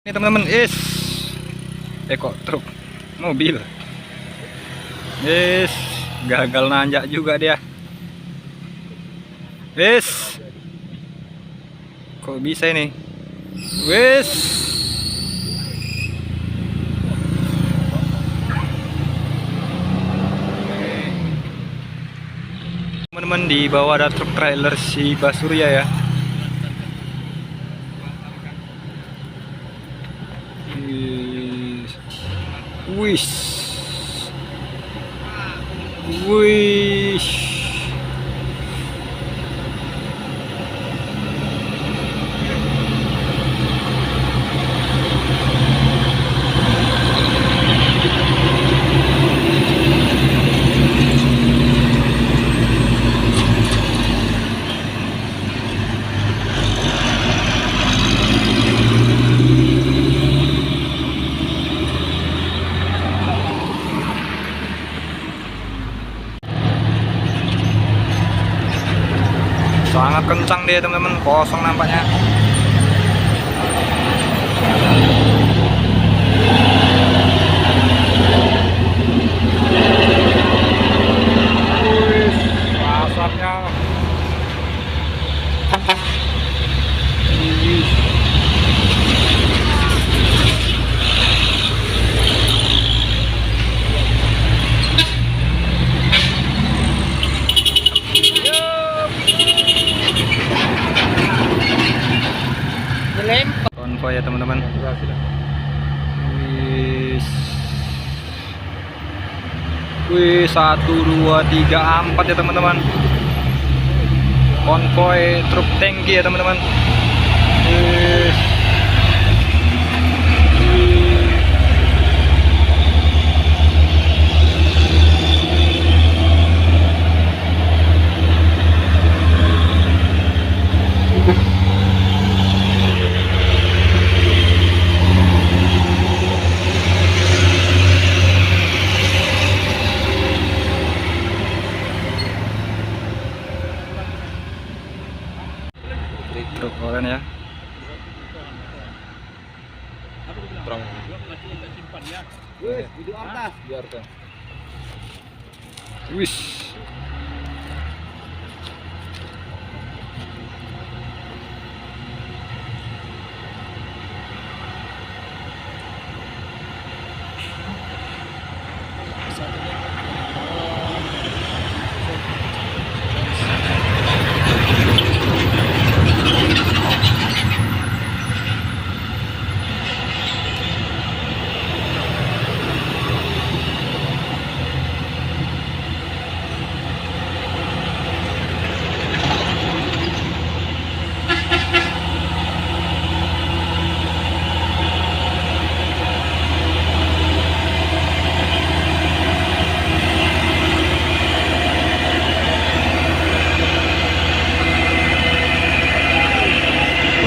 Ini teman-teman, kok truk mobil, gagal nanjak juga dia. Kok bisa ini? Teman-teman, di bawah ada truk trailer si Basurya ya. Wish. Sangat kencang dia teman-teman, kosong nampaknya. Asapnya. Konvoy ya teman-teman. Wih, 1, 2, 3, 4 ya teman-teman. Konvoy truk tangki ya teman-teman. Truk oren ya. Wis.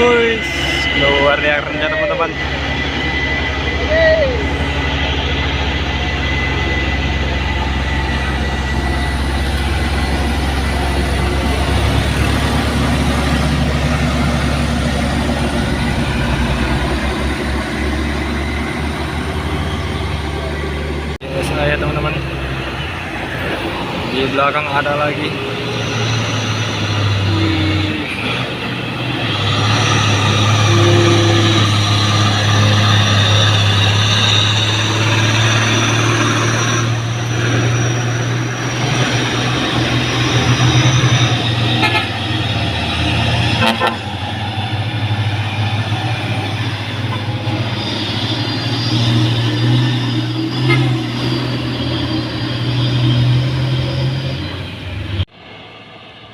Wih, keluar dia kerennya teman-teman. Saya teman-teman, di belakang ada lagi.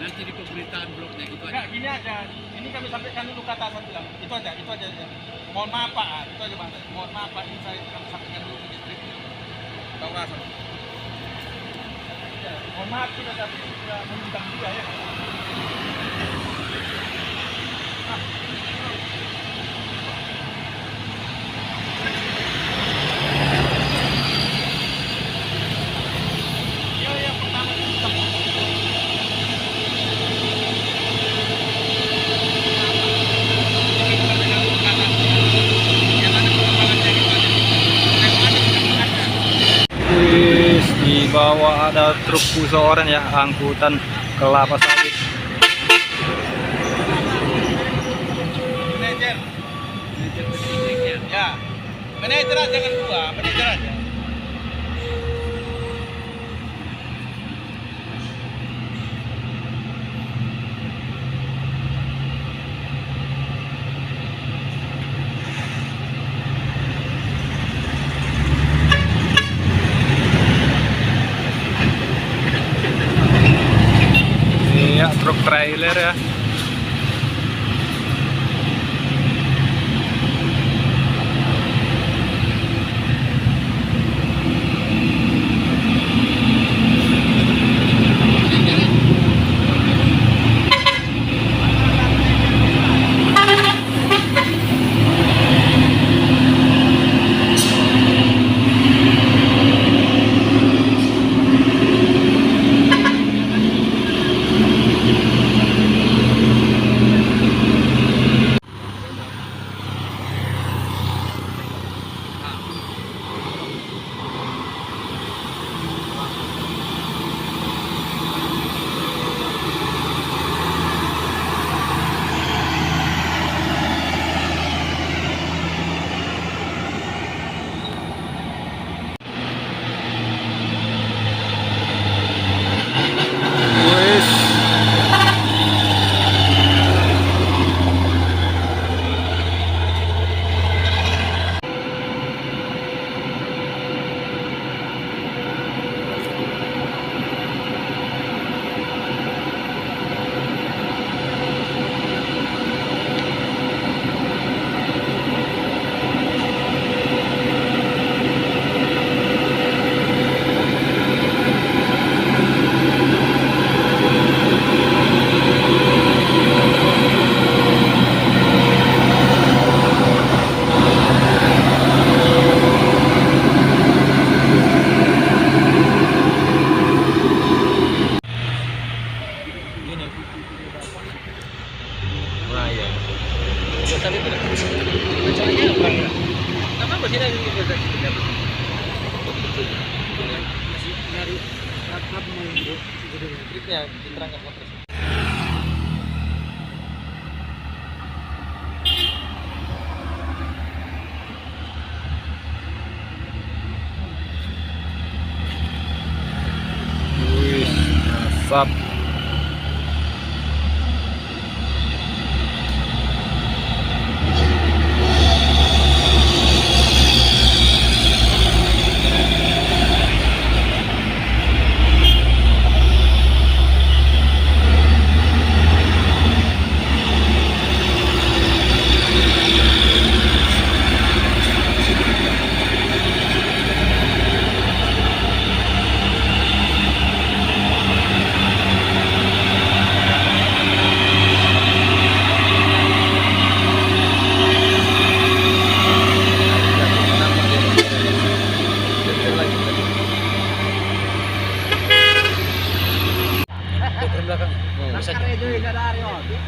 Nanti di pemberitaan blognya gitu aja. Enggak, gini aja. Ini kami sampaikan dulu kata saya bilang. Itu aja. Mohon maaf Pak, itu aja Bang. Mohon maaf Pak, ini saya kami sampaikan dulu ke distrik. Tahu rasa. Ya, mohon maaf kita tapi sudah mengundang juga ya. Yang pertama kita bawah ada truk pusoran ya, angkutan kelapa sawit. Manajer. Ya. Manajer aja, jangan gua, manajer aja. Iya, truk trailer ya. Wis. Wis, asap.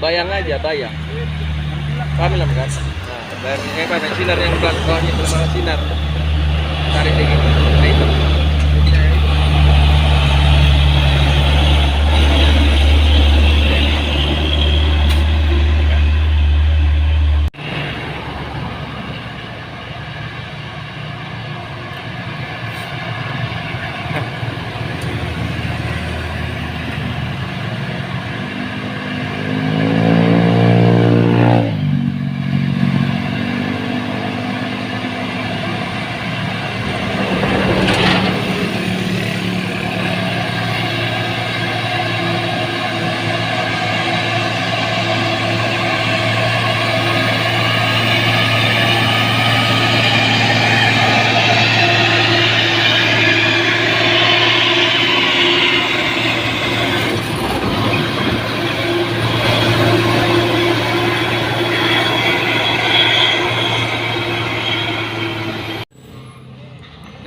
Bayang aja, bayang. Paham lah kan? Nah, bayangnya apa? Sinar yang belakang bawahnya belum sinar. Tarik kayak gitu. Nah itu.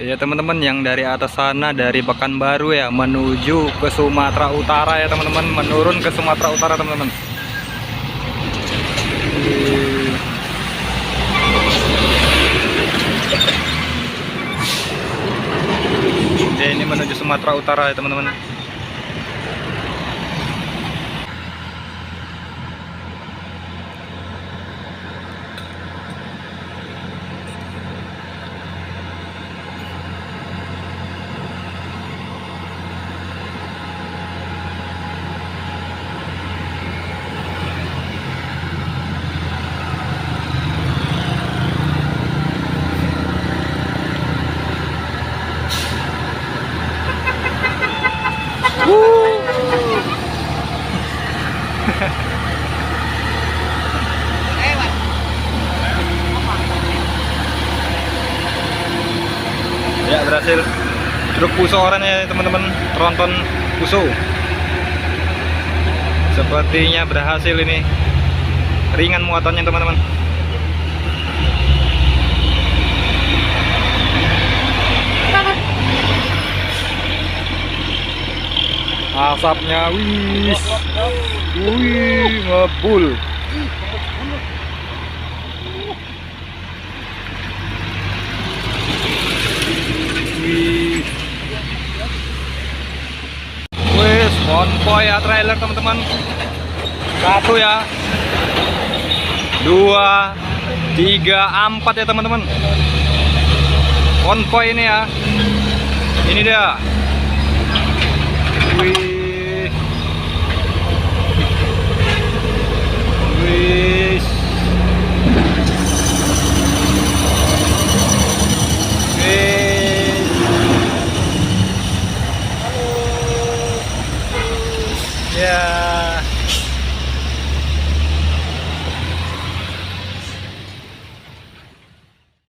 Ya teman-teman, yang dari atas sana dari Pekanbaru ya menuju ke Sumatera Utara ya teman-teman, menurun ke Sumatera Utara teman-teman. Ya, ini menuju Sumatera Sumatera Utara ya teman-teman. Ya berhasil truk puso oranye ya teman-teman, tronton puso. Sepertinya berhasil ini, ringan muatannya teman-teman. Asapnya wih ngebul. Wih, konvoy ya trailer teman-teman. 1 ya, 2, 3, 4 ya teman-teman. Konvoy ini ya. Ini dia. Wih. Wih.